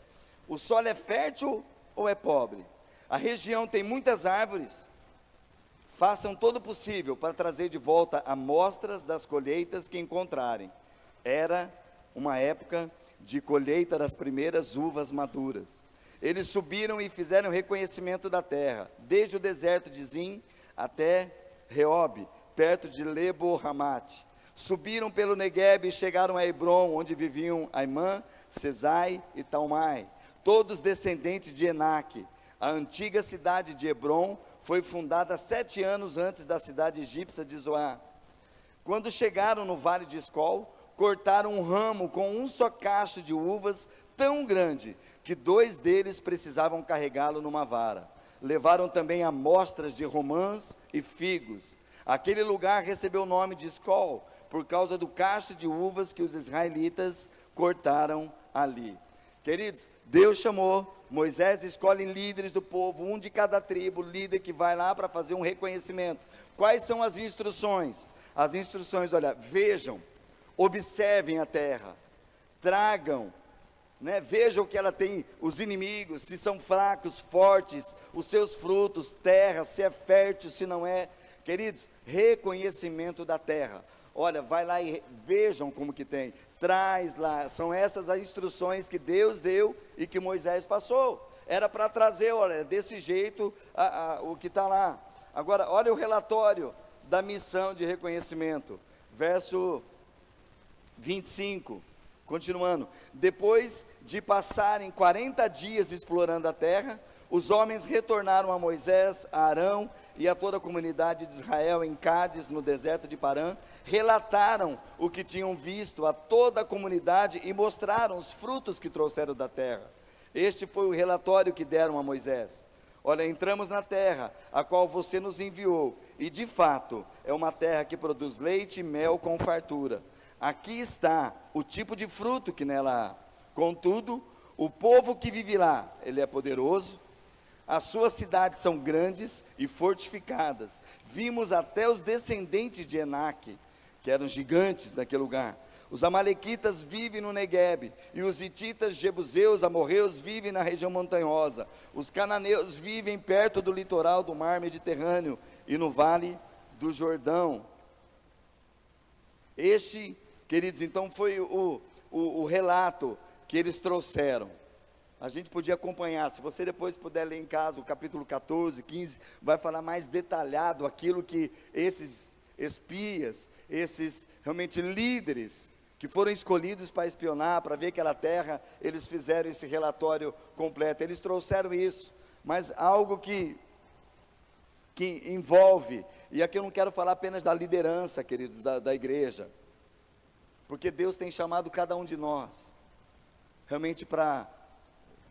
Speaker 1: O solo é fértil ou é pobre? A região tem muitas árvores. Façam todo o possível para trazer de volta amostras das colheitas que encontrarem. Era uma época de colheita das primeiras uvas maduras. Eles subiram e fizeram reconhecimento da terra, desde o deserto de Zim até Reob, perto de Lebo-Hamate. Subiram pelo Neguebe e chegaram a Hebron, onde viviam Aimã, Sesai e Talmai, todos descendentes de Enaque. A antiga cidade de Hebron foi fundada 7 anos antes da cidade egípcia de Zoar. Quando chegaram no vale de Escol, cortaram um ramo com um só cacho de uvas tão grande, que 2 deles precisavam carregá-lo numa vara. Levaram também amostras de romãs e figos. Aquele lugar recebeu o nome de Escol, por causa do cacho de uvas que os israelitas cortaram ali. Queridos, Deus chamou, Moisés escolhe líderes do povo, um de cada tribo, líder que vai lá para fazer um reconhecimento. Quais são as instruções? As instruções, olha, vejam, observem a terra, tragam, vejam que ela tem os inimigos, se são fracos, fortes, os seus frutos, terra, se é fértil, se não é. Queridos, reconhecimento da terra. Olha, vai lá e vejam como que tem, traz lá, são essas as instruções que Deus deu e que Moisés passou. Era para trazer, olha, desse jeito, o que está lá. Agora, olha o relatório da missão de reconhecimento, verso 25, continuando. Depois de passarem 40 dias explorando a terra, os homens retornaram a Moisés, a Arão e a toda a comunidade de Israel em Cádiz, no deserto de Parã, relataram o que tinham visto a toda a comunidade e mostraram os frutos que trouxeram da terra. Este foi o relatório que deram a Moisés. Olha, entramos na terra, a qual você nos enviou, e de fato, é uma terra que produz leite e mel com fartura. Aqui está o tipo de fruto que nela há. Contudo, o povo que vive lá, ele é poderoso, as suas cidades são grandes e fortificadas. Vimos até os descendentes de Enaque, que eram gigantes naquele lugar. Os amalequitas vivem no Neguebe, e os hititas, jebuseus, amorreus vivem na região montanhosa. Os cananeus vivem perto do litoral do mar Mediterrâneo e no vale do Jordão. Este, queridos, então foi o relato que eles trouxeram. A gente podia acompanhar, se você depois puder ler em casa, o capítulo 14, 15, vai falar mais detalhado aquilo que esses espias, esses realmente líderes, que foram escolhidos para espionar, para ver aquela terra, eles fizeram esse relatório completo, eles trouxeram isso, mas algo que envolve, e aqui eu não quero falar apenas da liderança, queridos, da igreja, porque Deus tem chamado cada um de nós, realmente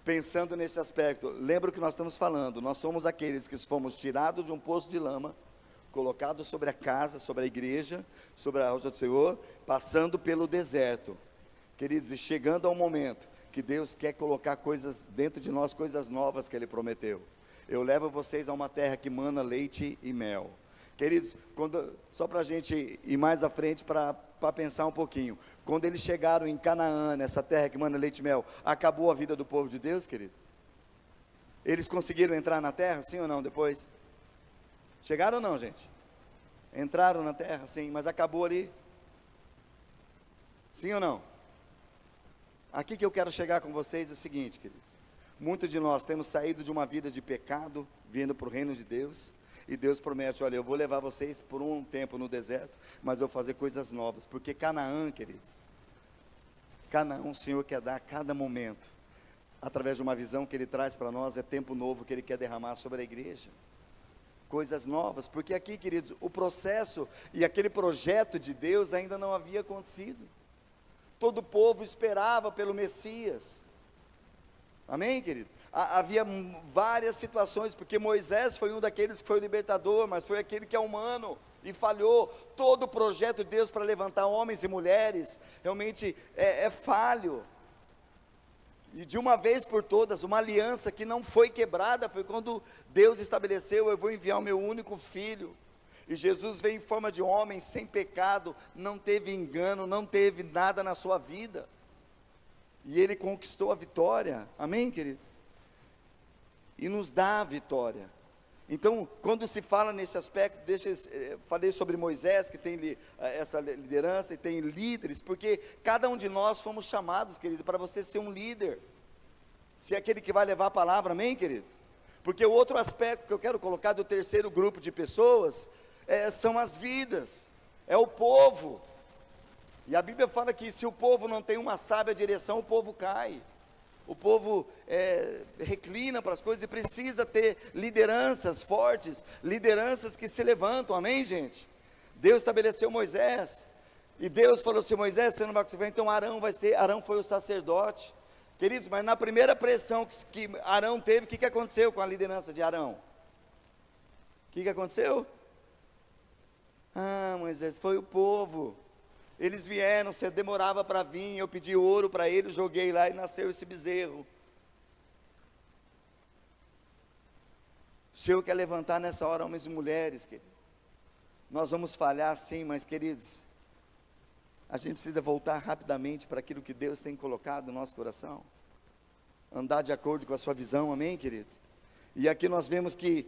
Speaker 1: pensando nesse aspecto. Lembra o que nós estamos falando, nós somos aqueles que fomos tirados de um poço de lama, colocados sobre a casa, sobre a igreja, sobre a rocha do Senhor, passando pelo deserto, queridos, e chegando ao momento que Deus quer colocar coisas dentro de nós, coisas novas que Ele prometeu. Eu levo vocês a uma terra que mana leite e mel. Queridos, só para a gente ir mais à frente para pensar um pouquinho, quando eles chegaram em Canaã, nessa terra que mana leite e mel, acabou a vida do povo de Deus, queridos? Eles conseguiram entrar na terra, sim ou não, depois? Chegaram ou não, gente? Entraram na terra, sim, mas acabou ali? Sim ou não? Aqui que eu quero chegar com vocês é o seguinte, queridos, muitos de nós temos saído de uma vida de pecado, vindo para o reino de Deus, e Deus promete, olha, eu vou levar vocês por um tempo no deserto, mas eu vou fazer coisas novas, porque Canaã, queridos, Canaã o Senhor quer dar a cada momento, através de uma visão que Ele traz para nós, é tempo novo que Ele quer derramar sobre a igreja, coisas novas, porque aqui, queridos, o processo e aquele projeto de Deus ainda não havia acontecido, todo o povo esperava pelo Messias, amém, queridos? Havia várias situações, porque Moisés foi um daqueles que foi o libertador, mas foi aquele que é humano e falhou. Todo o projeto de Deus para levantar homens e mulheres realmente é falho. E de uma vez por todas, uma aliança que não foi quebrada foi quando Deus estabeleceu: eu vou enviar o meu único filho. E Jesus veio em forma de homem, sem pecado, não teve engano, não teve nada na sua vida. E Ele conquistou a vitória, amém, queridos? E nos dá a vitória. Então, quando se fala nesse aspecto, falei sobre Moisés, que tem essa liderança, e tem líderes, porque cada um de nós fomos chamados, querido, para você ser um líder, ser aquele que vai levar a palavra, amém, queridos? Porque o outro aspecto que eu quero colocar do terceiro grupo de pessoas, são as vidas, é o povo. E a Bíblia fala que se o povo não tem uma sábia direção, o povo cai. O povo reclina para as coisas e precisa ter lideranças fortes, lideranças que se levantam, amém, gente? Deus estabeleceu Moisés, e Deus falou assim: Moisés, você não vai conseguir, então Arão foi o sacerdote. Queridos, mas na primeira pressão que Arão teve, o que aconteceu com a liderança de Arão? O que aconteceu? Moisés, foi o povo. Eles vieram, você demorava para vir, eu pedi ouro para eles, joguei lá e nasceu esse bezerro. O Senhor quer levantar nessa hora homens e mulheres, queridos. Nós vamos falhar sim, mas queridos, a gente precisa voltar rapidamente para aquilo que Deus tem colocado no nosso coração. Andar de acordo com a sua visão, amém, queridos? E aqui nós vemos que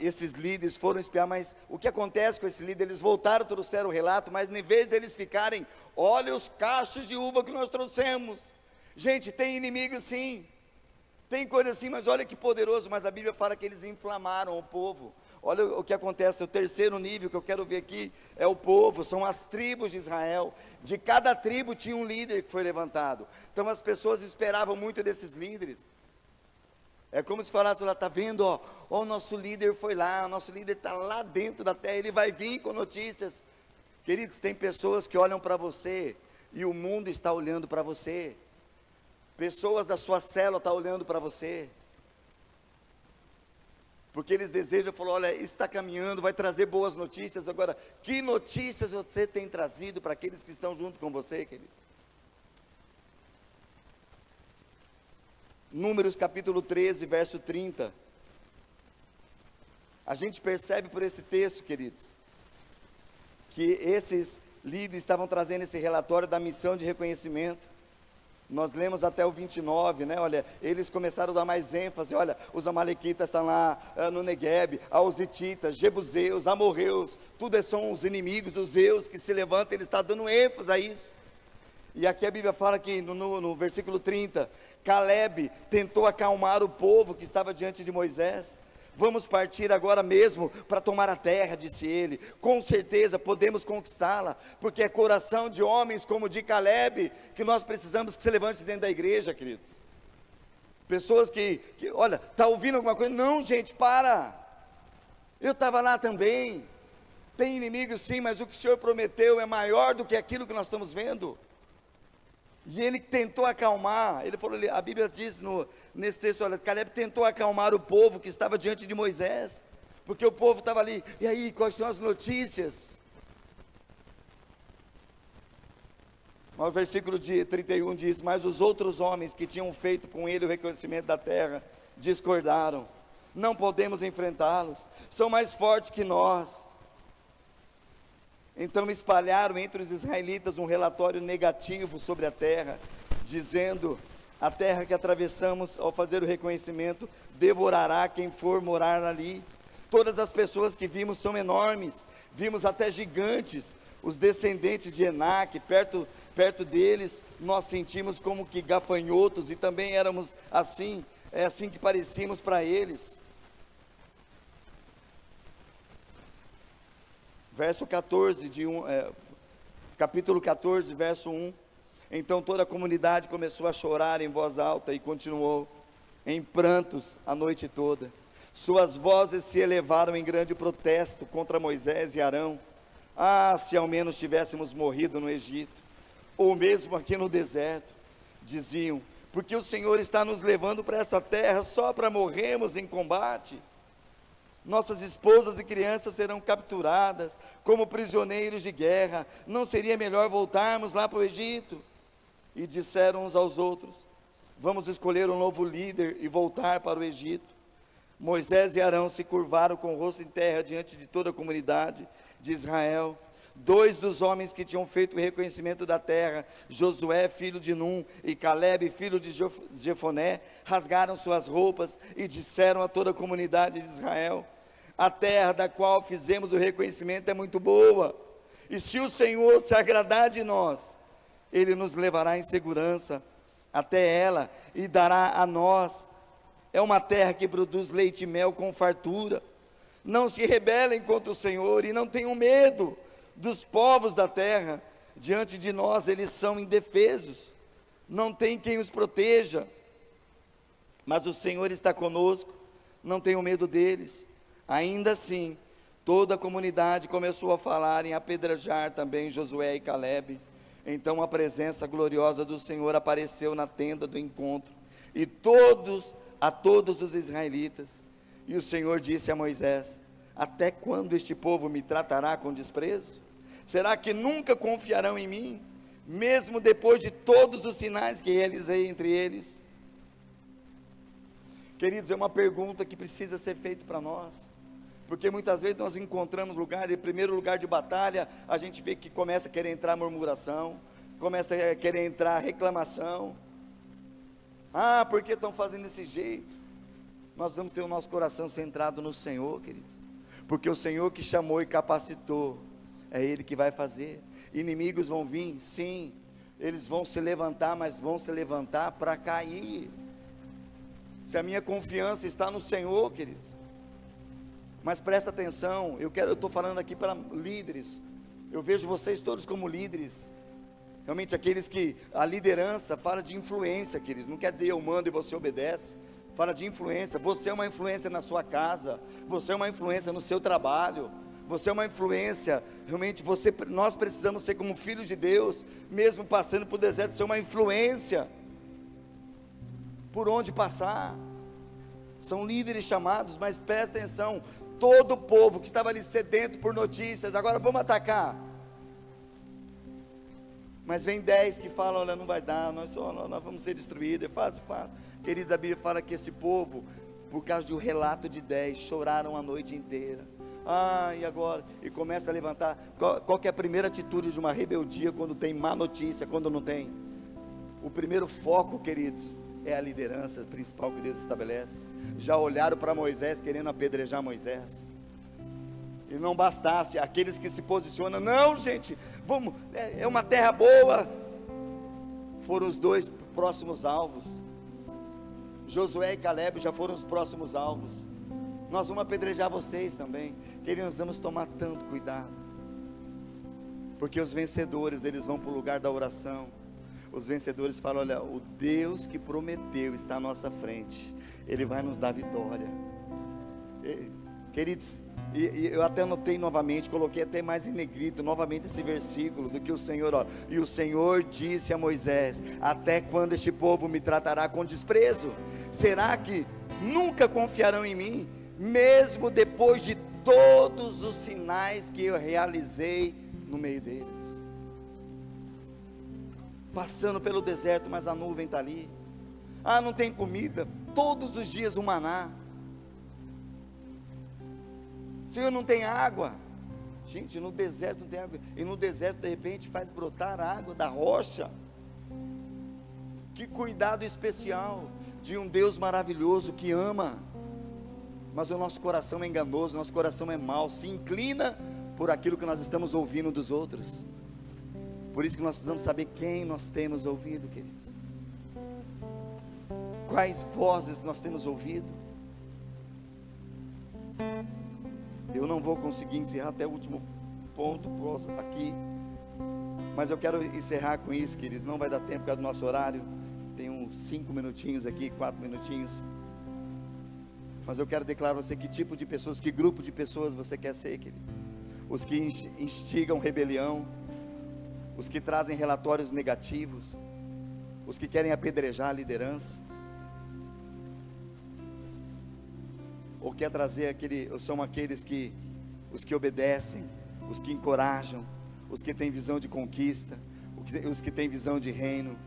Speaker 1: esses líderes foram espiar, mas o que acontece com esse líder? Eles voltaram, trouxeram o relato, mas em vez deles ficarem, olha os cachos de uva que nós trouxemos. Gente, tem inimigo sim, tem coisa assim, mas olha que poderoso. Mas a Bíblia fala que eles inflamaram o povo. Olha o que acontece, o terceiro nível que eu quero ver aqui, é o povo, são as tribos de Israel. De cada tribo tinha um líder que foi levantado, então as pessoas esperavam muito desses líderes. É como se falasse lá, está vendo, ó, o nosso líder foi lá, o nosso líder está lá dentro da terra, ele vai vir com notícias. Queridos, tem pessoas que olham para você, e o mundo está olhando para você. Pessoas da sua célula estão olhando para você, porque eles desejam, falou, olha, está caminhando, vai trazer boas notícias. Agora, que notícias você tem trazido para aqueles que estão junto com você, queridos? Números capítulo 13, verso 30. A gente percebe por esse texto, queridos, que esses líderes estavam trazendo esse relatório da missão de reconhecimento. Nós lemos até o 29, né? Olha, eles começaram a dar mais ênfase. Olha, os amalequitas estão lá no Neguebe, os hititas, jebuseus, amorreus, tudo são os inimigos, os zeus que se levantam. Ele está dando ênfase a isso. E aqui a Bíblia fala que no versículo 30, Caleb tentou acalmar o povo que estava diante de Moisés. Vamos partir agora mesmo para tomar a terra, disse ele. Com certeza podemos conquistá-la, porque é coração de homens como o de Caleb que nós precisamos que se levante dentro da igreja, queridos. Pessoas que olha, está ouvindo alguma coisa? Não, gente, para. Eu estava lá também. Tem inimigos sim, mas o que o Senhor prometeu é maior do que aquilo que nós estamos vendo. E ele tentou acalmar, ele falou, a Bíblia diz nesse texto, olha, Caleb tentou acalmar o povo que estava diante de Moisés, porque o povo estava ali, e aí, quais são as notícias? Mas o versículo 31 diz, mas os outros homens que tinham feito com ele o reconhecimento da terra, discordaram, não podemos enfrentá-los, são mais fortes que nós. Então espalharam entre os israelitas um relatório negativo sobre a terra, dizendo, a terra que atravessamos ao fazer o reconhecimento, devorará quem for morar ali. Todas as pessoas que vimos são enormes, vimos até gigantes, os descendentes de Enaque, perto deles, nós sentimos como que gafanhotos, e também éramos assim, é assim que parecíamos para eles. Verso 14, capítulo 14, verso 1, então toda a comunidade começou a chorar em voz alta, e continuou em prantos a noite toda, suas vozes se elevaram em grande protesto contra Moisés e Arão, se ao menos tivéssemos morrido no Egito, ou mesmo aqui no deserto, diziam, porque o Senhor está nos levando para essa terra, só para morrermos em combate, nossas esposas e crianças serão capturadas, como prisioneiros de guerra, não seria melhor voltarmos lá para o Egito? E disseram uns aos outros, vamos escolher um novo líder e voltar para o Egito. Moisés e Arão se curvaram com o rosto em terra diante de toda a comunidade de Israel. 2 dos homens que tinham feito o reconhecimento da terra, Josué, filho de Num, e Calebe, filho de Jefoné, rasgaram suas roupas e disseram a toda a comunidade de Israel: a terra da qual fizemos o reconhecimento é muito boa, e se o Senhor se agradar de nós, Ele nos levará em segurança até ela e dará a nós. É uma terra que produz leite e mel com fartura. Não se rebelem contra o Senhor e não tenham medo dos povos da terra. Diante de nós eles são indefesos, não tem quem os proteja, mas o Senhor está conosco, não tenham medo deles. Ainda assim, toda a comunidade começou a falar em apedrejar também Josué e Calebe. Então a presença gloriosa do Senhor apareceu na tenda do encontro, e a todos os israelitas. E o Senhor disse a Moisés: até quando este povo me tratará com desprezo? Será que nunca confiarão em mim, mesmo depois de todos os sinais que realizei entre eles? Queridos, é uma pergunta que precisa ser feita para nós, porque muitas vezes nós encontramos lugar, em primeiro lugar de batalha, a gente vê que começa a querer entrar murmuração, começa a querer entrar reclamação. Ah, por que estão fazendo desse jeito? Nós vamos ter o nosso coração centrado no Senhor, queridos, porque o Senhor que chamou e capacitou, é Ele que vai fazer. Inimigos vão vir, sim, eles vão se levantar, mas vão se levantar para cair. Se a minha confiança está no Senhor, queridos, mas presta atenção, eu estou falando aqui para líderes, eu vejo vocês todos como líderes, realmente aqueles que, a liderança fala de influência, queridos, não quer dizer eu mando e você obedece, fala de influência. Você é uma influência na sua casa, você é uma influência no seu trabalho, você é uma influência, realmente nós precisamos ser como filhos de Deus, mesmo passando por deserto, ser uma influência, por onde passar. São líderes chamados, mas presta atenção, todo o povo que estava ali sedento por notícias, agora vamos atacar, mas vem 10 que falam: olha, não vai dar, nós vamos ser destruídos. Faz. Queridos, a Bíblia fala que esse povo, por causa de um relato de 10, choraram a noite inteira. E agora? E começa a levantar. Qual que é a primeira atitude de uma rebeldia quando tem má notícia, quando não tem? O primeiro foco, queridos, é a liderança principal que Deus estabelece. Já olharam para Moisés querendo apedrejar Moisés, e não bastasse, aqueles que se posicionam: não, gente, vamos, é uma terra boa, foram os 2 próximos alvos. Josué e Calebe já foram os próximos alvos. Nós vamos apedrejar vocês também. Queridos, nós vamos tomar tanto cuidado, porque os vencedores, eles vão para o lugar da oração. Os vencedores falam: olha, o Deus que prometeu está à nossa frente, Ele vai nos dar vitória. Queridos, e eu até anotei novamente, coloquei até mais em negrito novamente esse versículo, do que o Senhor, e o Senhor disse a Moisés: até quando este povo me tratará com desprezo? Será que nunca confiarão em mim, mesmo depois de todos os sinais que eu realizei no meio deles? Passando pelo deserto, mas a nuvem está ali. Não tem comida, todos os dias um maná. Senhor, não tem água. Gente, no deserto não tem água, e no deserto de repente faz brotar a água da rocha. Que cuidado especial de um Deus maravilhoso que ama, mas o nosso coração é enganoso, nosso coração é mau, se inclina por aquilo que nós estamos ouvindo dos outros. Por isso que nós precisamos saber quem nós temos ouvido, queridos, quais vozes nós temos ouvido. Eu não vou conseguir encerrar até o último ponto aqui, mas eu quero encerrar com isso, queridos. Não vai dar tempo por causa do nosso horário, tem uns 5 minutinhos aqui, 4 minutinhos, mas eu quero declarar a você que tipo de pessoas, que grupo de pessoas você quer ser, queridos. Os que instigam rebelião, os que trazem relatórios negativos, os que querem apedrejar a liderança, ou quer trazer são aqueles que, os que obedecem, os que encorajam, os que têm visão de conquista, os que têm visão de reino.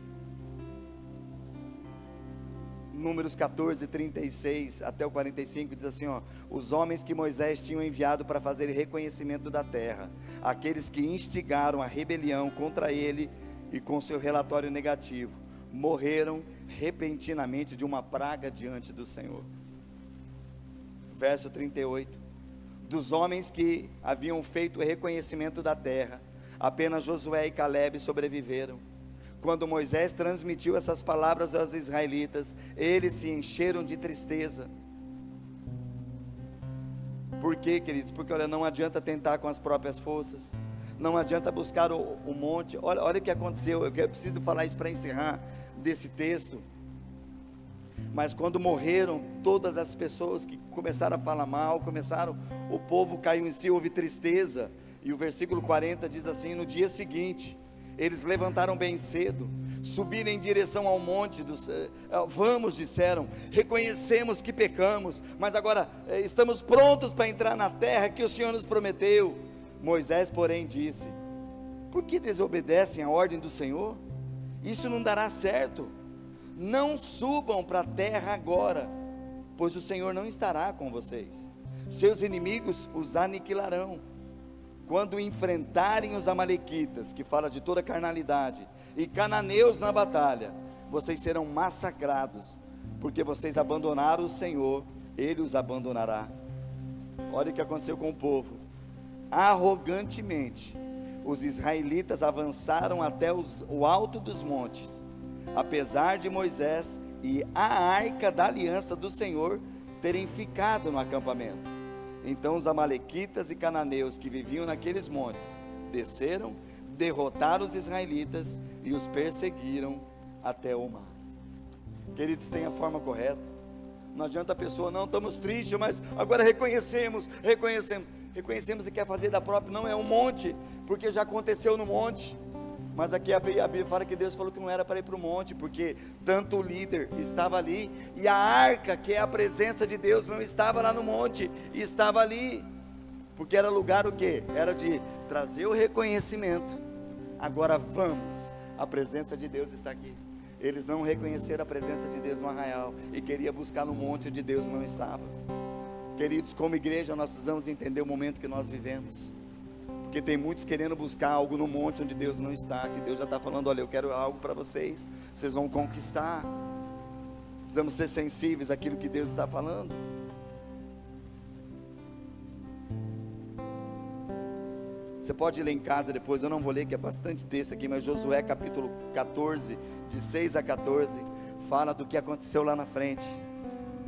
Speaker 1: Números 14, 36 até o 45, diz assim, ó: os homens que Moisés tinha enviado para fazer reconhecimento da terra, aqueles que instigaram a rebelião contra ele e com seu relatório negativo, morreram repentinamente de uma praga diante do Senhor. Verso 38, dos homens que haviam feito o reconhecimento da terra, apenas Josué e Calebe sobreviveram. Quando Moisés transmitiu essas palavras aos israelitas, eles se encheram de tristeza. Por quê, queridos? Porque olha, não adianta tentar com as próprias forças, não adianta buscar o monte. Olha o que aconteceu. Eu preciso falar isso para encerrar desse texto. Mas quando morreram todas as pessoas que começaram a falar mal, o povo caiu em si, houve tristeza. E o versículo 40 diz assim: no dia seguinte, eles levantaram bem cedo, subiram em direção ao monte, vamos, disseram, reconhecemos que pecamos, mas agora estamos prontos para entrar na terra que o Senhor nos prometeu. Moisés, porém, disse: por que desobedecem a ordem do Senhor? Isso não dará certo. Não subam para a terra agora, pois o Senhor não estará com vocês. Seus inimigos os aniquilarão. Quando enfrentarem os amalequitas, que fala de toda carnalidade, e cananeus na batalha, vocês serão massacrados, porque vocês abandonaram o Senhor, Ele os abandonará. Olha o que aconteceu com o povo. Arrogantemente, os israelitas avançaram até o alto dos montes, apesar de Moisés e a arca da aliança do Senhor terem ficado no acampamento. Então os amalequitas e cananeus que viviam naqueles montes desceram, derrotaram os israelitas e os perseguiram até o mar. Queridos, tem a forma correta. Não adianta a pessoa: não, estamos tristes, mas agora reconhecemos e quer fazer da própria. Não, é um monte, porque já aconteceu no monte. Mas aqui a Bíblia fala que Deus falou que não era para ir para o monte, porque tanto o líder estava ali, e a arca, que é a presença de Deus, não estava lá no monte, estava ali, porque era lugar o quê? Era de trazer o reconhecimento. Agora vamos, a presença de Deus está aqui. Eles não reconheceram a presença de Deus no arraial, e queria buscar no monte onde Deus não estava. Queridos, como igreja, nós precisamos entender o momento que nós vivemos. Porque tem muitos querendo buscar algo no monte onde Deus não está, que Deus já está falando: olha, eu quero algo para vocês, vocês vão conquistar. Precisamos ser sensíveis àquilo que Deus está falando. Você pode ler em casa depois, eu não vou ler, que é bastante texto aqui, mas Josué capítulo 14, de 6 a 14, fala do que aconteceu lá na frente.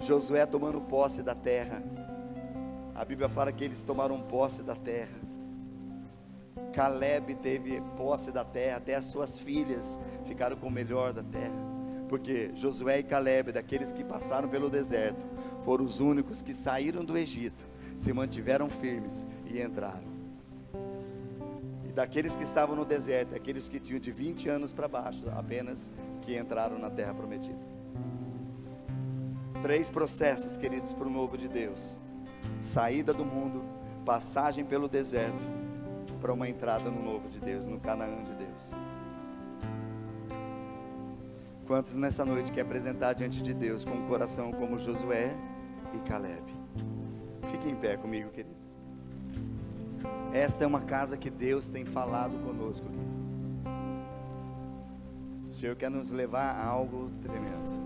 Speaker 1: Josué tomando posse da terra. A Bíblia fala que eles tomaram posse da terra. Calebe teve posse da terra, até as suas filhas ficaram com o melhor da terra, porque Josué e Calebe, daqueles que passaram pelo deserto, foram os únicos que saíram do Egito, se mantiveram firmes e entraram. E daqueles que estavam no deserto, aqueles que tinham de 20 anos para baixo, apenas, que entraram na terra prometida. 3 processos, queridos, para o novo de Deus: saída do mundo, passagem pelo deserto, para uma entrada no novo de Deus, no Canaã de Deus. Quantos nessa noite quer apresentar diante de Deus com um coração como Josué e Calebe? Fiquem em pé comigo, queridos. Esta é uma casa que Deus tem falado conosco, queridos. O Senhor quer nos levar a algo tremendo,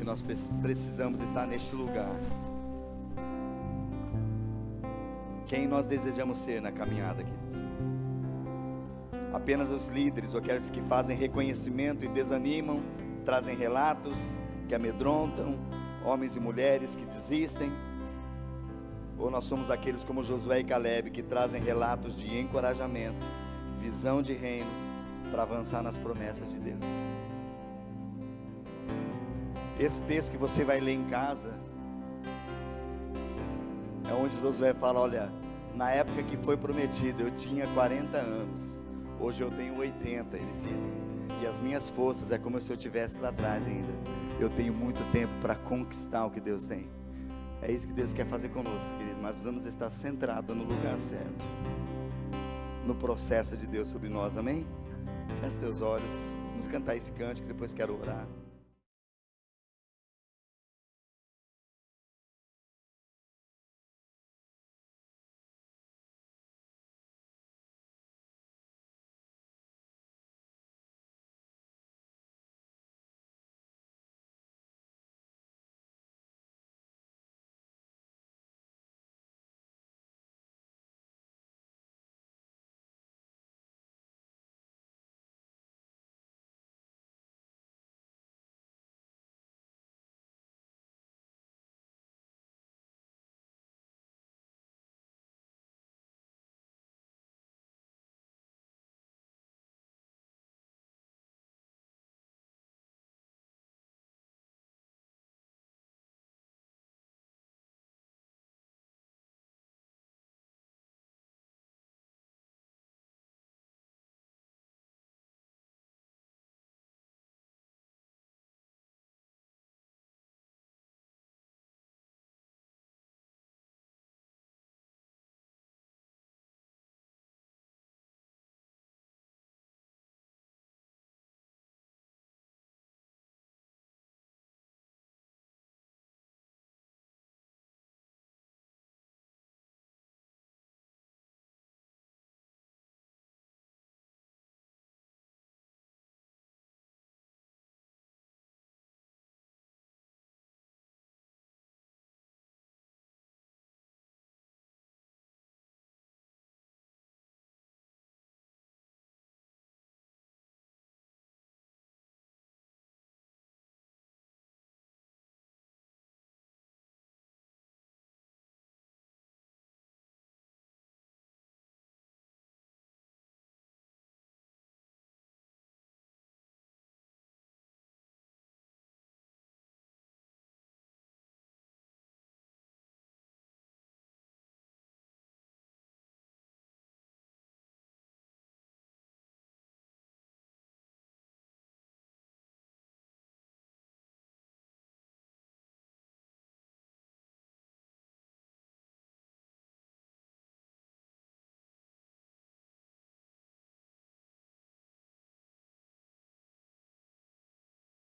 Speaker 1: e nós precisamos estar neste lugar. Quem nós desejamos ser na caminhada, queridos? Apenas os líderes, ou aqueles que fazem reconhecimento e desanimam, trazem relatos que amedrontam, homens e mulheres que desistem? Ou nós somos aqueles como Josué e Calebe, que trazem relatos de encorajamento, visão de reino, para avançar nas promessas de Deus? Esse texto que você vai ler em casa é onde Josué fala: olha, na época que foi prometido eu tinha 40 anos, hoje eu tenho 80, ele cita, e as minhas forças é como se eu estivesse lá atrás ainda. Eu tenho muito tempo para conquistar o que Deus tem. É isso que Deus quer fazer conosco, querido, mas precisamos estar centrados no lugar certo, no processo de Deus sobre nós, amém? Feche teus olhos, vamos cantar esse cântico, depois quero orar.